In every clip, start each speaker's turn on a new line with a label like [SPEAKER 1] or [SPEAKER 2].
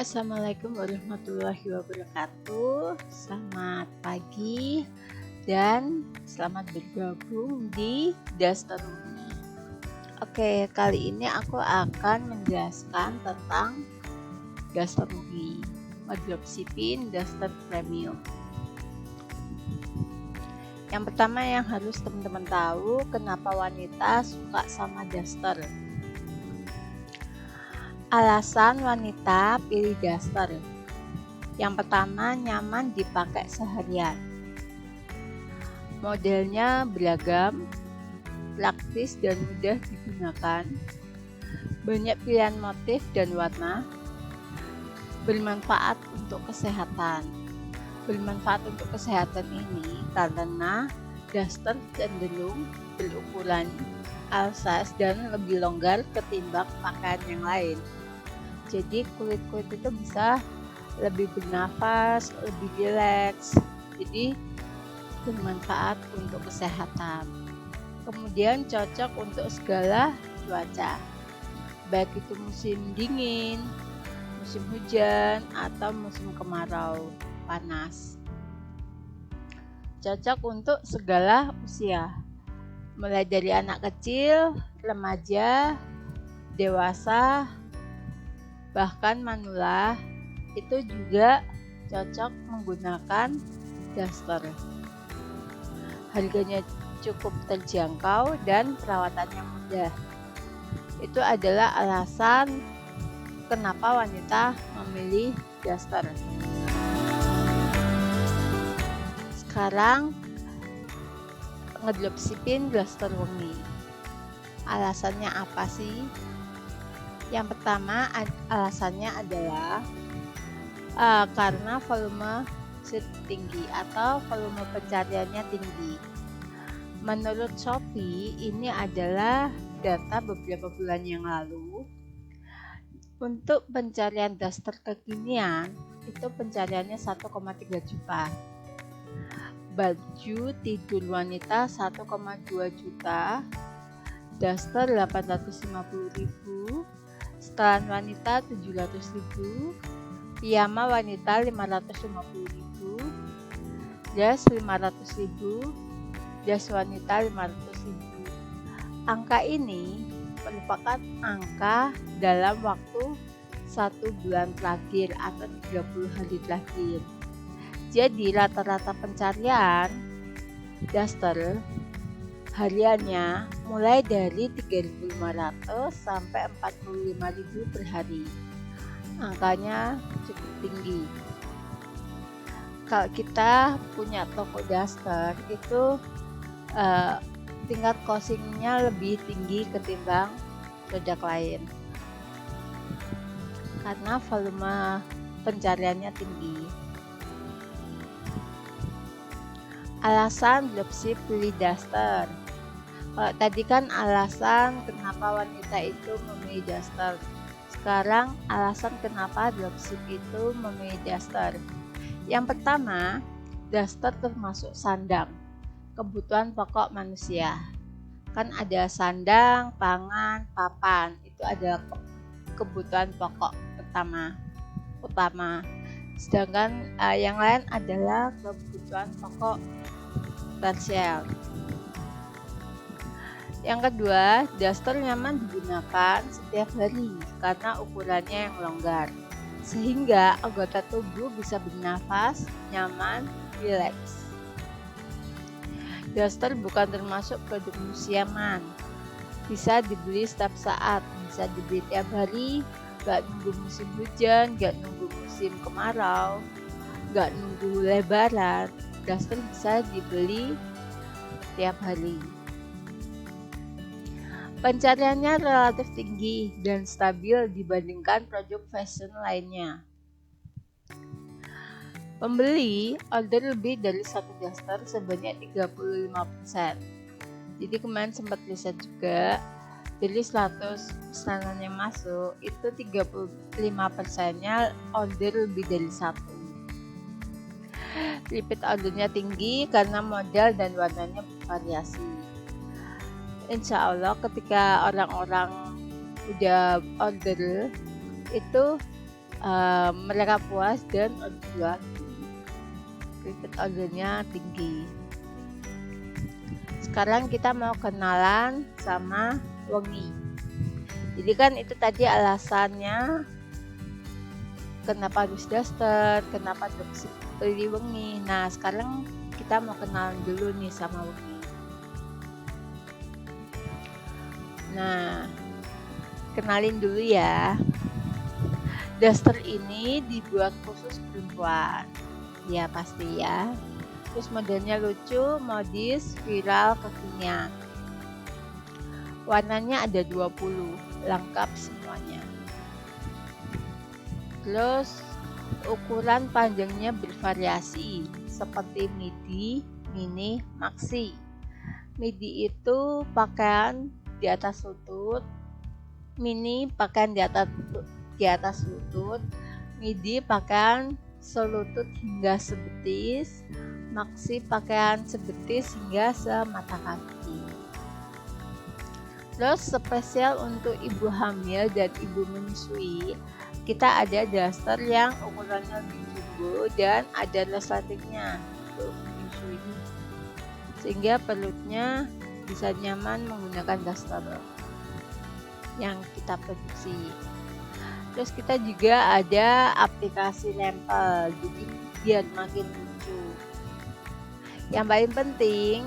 [SPEAKER 1] Assalamualaikum warahmatullahi wabarakatuh. Selamat pagi dan selamat bergabung di Daster Umi. Oke, kali ini aku akan menjelaskan tentang Daster Umi, dropshipping Daster Premium. Yang pertama yang harus teman-teman tahu, kenapa wanita suka sama daster. Alasan wanita pilih daster. Yang pertama, nyaman dipakai seharian. Modelnya beragam, praktis dan mudah digunakan. Banyak pilihan motif dan warna. Bermanfaat untuk kesehatan. Bermanfaat untuk kesehatan ini karena daster cenderung berukuran L-size dan lebih longgar ketimbang pakaian yang lain. Jadi kulit-kulit itu bisa lebih bernafas, lebih rileks. Jadi bermanfaat untuk kesehatan. Kemudian cocok untuk segala cuaca, baik itu musim dingin, musim hujan, atau musim kemarau panas. Cocok untuk segala usia, mulai dari anak kecil, remaja, dewasa, bahkan manula itu juga cocok menggunakan daster. Harganya cukup terjangkau dan perawatannya mudah. Itu adalah alasan kenapa wanita memilih daster. Sekarang ngedropshipping Daster Umi. Alasannya apa sih? Yang pertama alasannya adalah karena volume tinggi atau volume pencariannya tinggi. Menurut Shopee, ini adalah data beberapa bulan yang lalu. Untuk pencarian daster kekinian, itu pencariannya 1,3 juta. Baju tidur wanita 1,2 juta, daster 850.000, setelan wanita 700.000, piyama wanita 550.000, jas 500.000, jas wanita 500.000. Angka ini merupakan angka dalam waktu 1 bulan terakhir atau 30 hari terakhir. Jadi rata-rata pencarian daster hariannya mulai dari 3.500 sampai 45.000 per hari. Angkanya cukup tinggi. Kalau kita punya toko daster itu tingkat costingnya lebih tinggi ketimbang produk lain karena volume pencariannya tinggi. Alasan dropship pilih daster. Kalau tadi kan alasan kenapa wanita itu memilih daster. Sekarang alasan kenapa dropship itu memilih daster. Yang pertama, daster termasuk sandang, kebutuhan pokok manusia. Kan ada sandang, pangan, papan. Itu adalah kebutuhan pokok utama. Sedangkan yang lain adalah kebutuhan pokok tersier. Yang kedua, daster nyaman digunakan setiap hari karena ukurannya yang longgar, sehingga anggota tubuh bisa bernafas nyaman, rileks. Daster bukan termasuk produk musiaman, bisa dibeli setiap saat, bisa dibeli tiap hari, gak nunggu musim hujan, gak nunggu musim kemarau, gak nunggu lebaran. Daster bisa dibeli tiap hari. Pencariannya relatif tinggi dan stabil dibandingkan produk fashion lainnya. Pembeli order lebih dari satu daster sebanyak 35%. Jadi kemarin sempat riset juga, dari 100 pesanan yang masuk, itu 35%-nya order lebih dari satu. Repeat ordernya tinggi karena model dan warnanya bervariasi. Insya Allah ketika orang-orang udah order itu mereka puas dan order repeat ordernya tinggi. Sekarang kita mau kenalan sama wangi. Jadi kan itu tadi alasannya kenapa harus daster, kenapa harus beli wangi. Nah sekarang kita mau kenalan dulu nih sama wangi. Nah kenalin dulu ya. Daster ini dibuat khusus perempuan. Ya pasti ya. Terus modelnya lucu, modis, viral, kekinian. Warnanya ada 20, lengkap semuanya. Terus ukuran panjangnya bervariasi seperti midi, mini, maxi. Midi itu pakaian di atas lutut, mini pakaian di atas lutut, midi pakaian selutut hingga sebetis, maxi pakaian sebetis hingga semata kaki. Terus spesial untuk ibu hamil dan ibu menyusui, kita ada daster yang ukurannya lebih jumbo dan ada resletingnya untuk menyusui, sehingga perutnya bisa nyaman menggunakan daster yang kita produksi. Terus kita juga ada aplikasi lempel, jadi biar makin lucu. Yang paling penting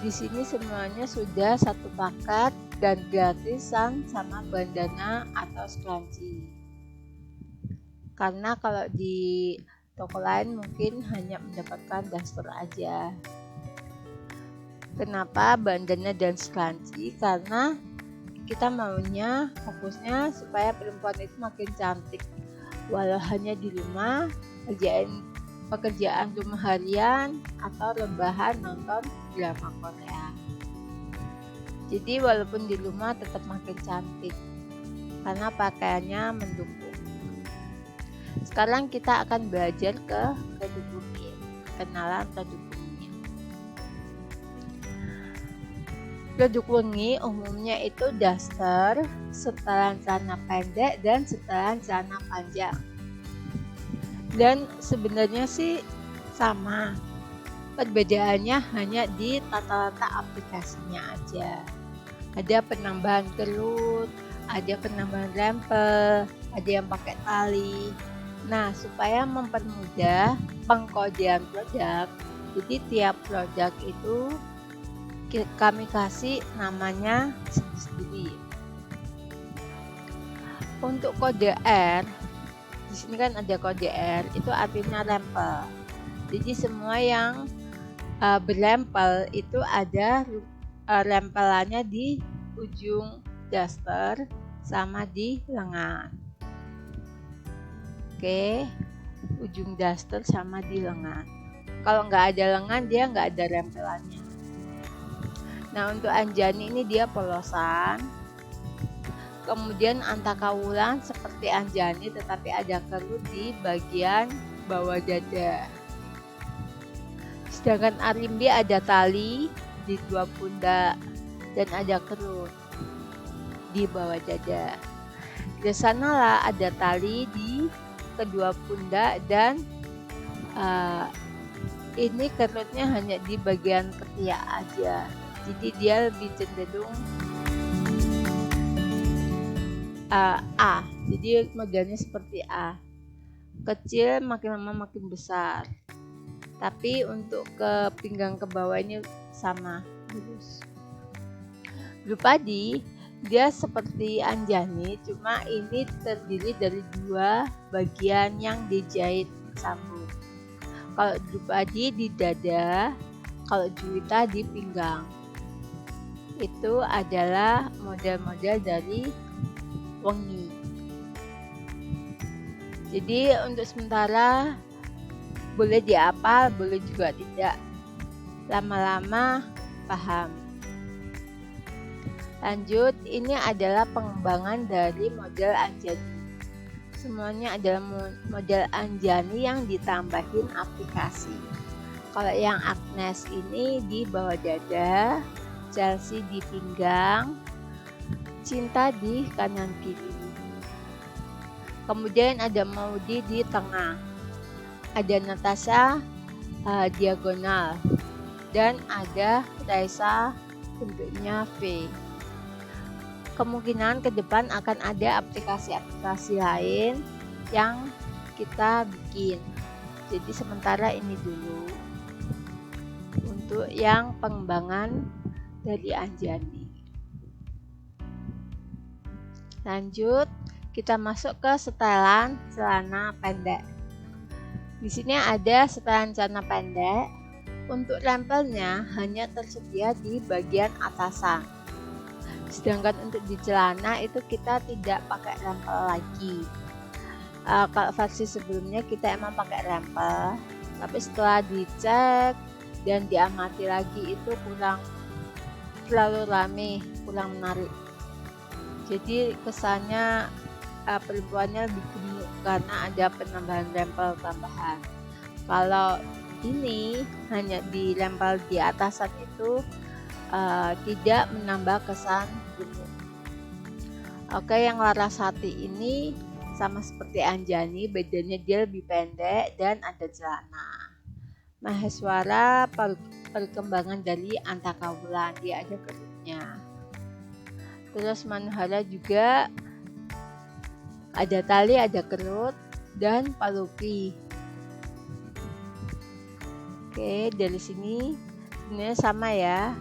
[SPEAKER 1] di sini semuanya sudah satu paket dan gratisan sama bandana atau scrunchie. Karena kalau di toko lain mungkin hanya mendapatkan daster aja. Kenapa bandana dan scrunchie? Karena kita maunya fokusnya supaya perempuan itu makin cantik, walau hanya di rumah pekerjaan rumah harian atau rebahan nonton drama Korea. Jadi walaupun di rumah tetap makin cantik karena pakaiannya mendukung. Sekarang kita akan belajar ke produk bumi, kenalan produk bumi. Produk wangi umumnya itu daster, setelan celana pendek dan setelan celana panjang. Dan sebenarnya sih sama. Perbedaannya hanya di tata letak aplikasinya aja. Ada penambahan kerut, ada penambahan lempel, ada yang pakai tali. Nah, supaya mempermudah pengkodean produk, jadi tiap produk itu kami kasih namanya sendiri. Untuk kode R, di sini kan ada kode R, itu artinya lempel. Jadi semua yang berlempel itu ada lempelannya di ujung daster sama di lengan. Oke, ujung daster sama di lengan. Kalau nggak ada lengan dia nggak ada lempelannya. Nah untuk Anjani ini dia polosan, kemudian antakawulan seperti Anjani tetapi ada kerut di bagian bawah dada. Sedangkan Arimbi ada tali di dua pundak dan ada kerut di bawah dada. Desanalah ada tali di kedua pundak dan ini kerutnya hanya di bagian ketiak aja. Jadi dia lebih cenderung A. Jadi modelnya seperti A. Kecil makin lama makin besar. Tapi untuk ke pinggang ke bawah ini sama lurus. Drupadi dia seperti Anjani, cuma ini terdiri dari dua bagian yang dijahit sambung. Kalau Drupadi di dada, kalau Juwita di pinggang. Itu adalah model-model dari wangi. Jadi untuk sementara boleh dihafal, boleh juga tidak. Lama-lama paham. Lanjut, ini adalah pengembangan dari model Anjani. Semuanya adalah model Anjani yang ditambahin aplikasi. Kalau yang Agnes ini di bawah dada, Chelsea di pinggang, Cinta di kanan kiri. Kemudian ada Maudy di tengah. Ada Natasha diagonal. Dan ada Raisa bentuknya V. Kemungkinan ke depan akan ada aplikasi-aplikasi lain yang kita bikin. Jadi sementara ini dulu untuk yang pengembangan dari Anjani. Lanjut, kita masuk ke setelan celana pendek. Di sini ada setelan celana pendek. Untuk rempelnya hanya tersedia di bagian atasan. Sedangkan untuk di celana itu kita tidak pakai rempel lagi. Kalau versi sebelumnya kita emang pakai rempel, tapi setelah dicek dan diamati lagi itu kurang terlalu rame, kurang menarik. Jadi kesannya perempuannya lebih gemuk karena ada penambahan rempel tambahan. Kalau ini hanya dilempel di atasan itu tidak menambah kesan gemuk. Oke, yang Larasati ini sama seperti Anjani, badannya dia lebih pendek dan ada celana. Maheswara perkembangan dari Antakawulan, dia ada kerutnya. Terus Manohara juga ada tali, ada kerut, dan palupi. Oke, dari sini sebenarnya sama ya.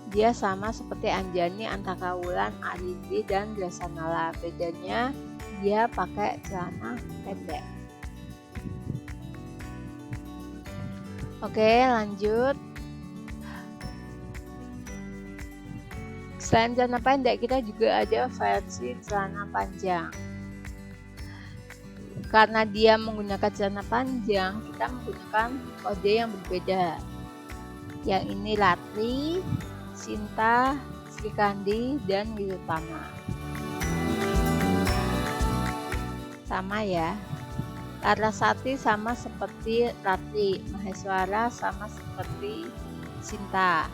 [SPEAKER 1] Dia sama seperti Anjani, Antakawulan, Arindi, dan Grasanala. Bedanya dia pakai celana pendek. Oke, lanjut. Selain celana pendek, kita juga ada versi celana panjang. Karena dia menggunakan celana panjang, kita menggunakan kode yang berbeda. Yang ini Ratri, Sinta, Srikandi, dan Wirutama. Sama ya. Larasati sama seperti Ratri, Maheswara sama seperti Sinta.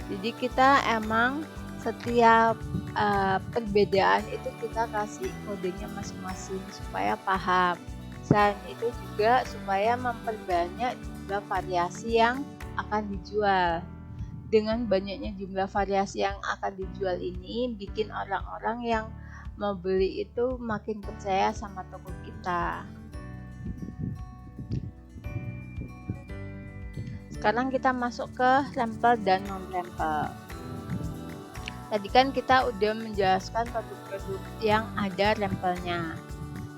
[SPEAKER 1] Jadi kita emang setiap perbedaan itu kita kasih kodenya masing-masing supaya paham. Selain itu juga supaya memperbanyak jumlah variasi yang akan dijual. Dengan banyaknya jumlah variasi yang akan dijual ini bikin orang-orang yang mau beli itu makin percaya sama toko kita. Sekarang kita masuk ke rempel dan non-rempel. Tadi kan kita udah menjelaskan produk-produk yang ada rempelnya.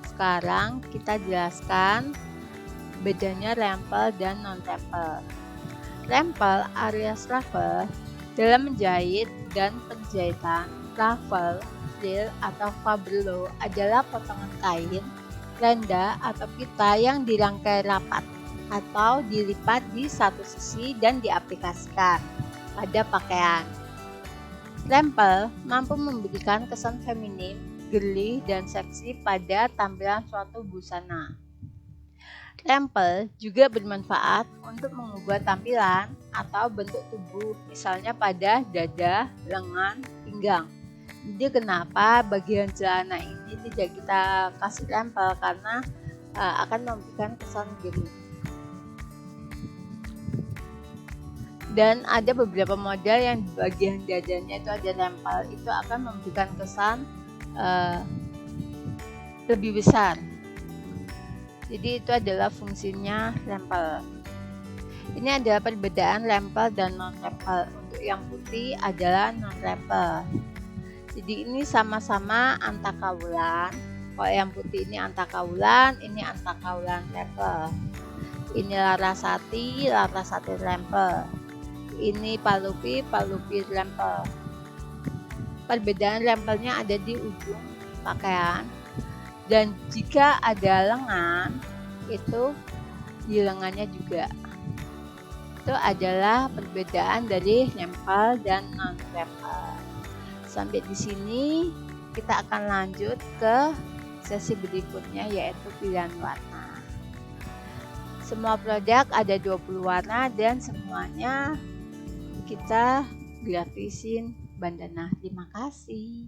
[SPEAKER 1] Sekarang kita jelaskan bedanya rempel dan non-rempel. Rempel alias raffle dalam menjahit dan penjahitan. Raffle, frill atau faberlo adalah potongan kain, renda atau pita yang dirangkai rapat atau dilipat di satu sisi dan diaplikasikan pada pakaian. Rempel mampu memberikan kesan feminim, girly, dan seksi pada tampilan suatu busana. Rempel juga bermanfaat untuk mengubah tampilan atau bentuk tubuh, misalnya pada dada, lengan, pinggang. Jadi kenapa bagian celana ini tidak kita kasih rempel karena akan memberikan kesan gemuk. Dan ada beberapa model yang di bagian dadanya itu ada rempel, itu akan memberikan kesan lebih besar. Jadi itu adalah fungsinya rempel. Ini adalah perbedaan rempel dan non-rempel. Untuk yang putih adalah non-rempel. Jadi ini sama-sama Antakawulan. Kalau yang putih ini Antakawulan, ini Antakawulan rempel. Ini Larasati, Larasati rempel. Ini Palupi, Palupi rempel. Perbedaan rempelnya ada di ujung pakaian. Dan jika ada lengan, itu di lengannya juga. Itu adalah perbedaan dari rempel dan non-rempel. Sampai di sini kita akan lanjut ke sesi berikutnya, yaitu pilihan warna. Semua produk ada 20 warna dan semuanya kita gratisin bandana. Terima kasih.